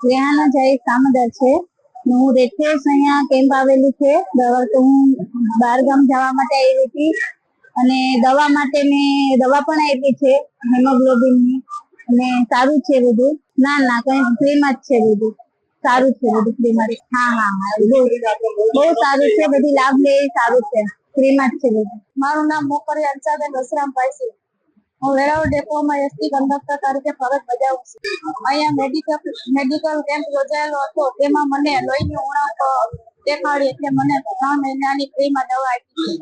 રેહાના જય સામદર છે. હું રહેતી અહીંયા કેમ્પ આવેલું છે દવા તો હું બહાર ગામ જવા માટે આવી હતી અને દવા માટે મેં દવા પણ આપી છે હિમોગ્લોબિન ની અને સારું છે બધું. ના કઈ ફ્રીમાં જ છે બધું સારું છે બધું ફ્રીમાં. હા બહુ સારું છે બધી લાભ લે સારું છે ફ્રીમાં જ છે બધું. મારું નામ મોકરિયા અંશાબેન વસરામભાઈ છે. હું વેરાવળ ડેપોમાં એસટી કંડક્ટર તરીકે ફરજ બજાવું છું. અહીંયા મેડિકલ કેમ્પ યોજાયેલો હતો તેમાં મને લોહીની ઉણપ દેખાડી એટલે મને 3 મહિનાની ફ્રીમાં દવા આપી.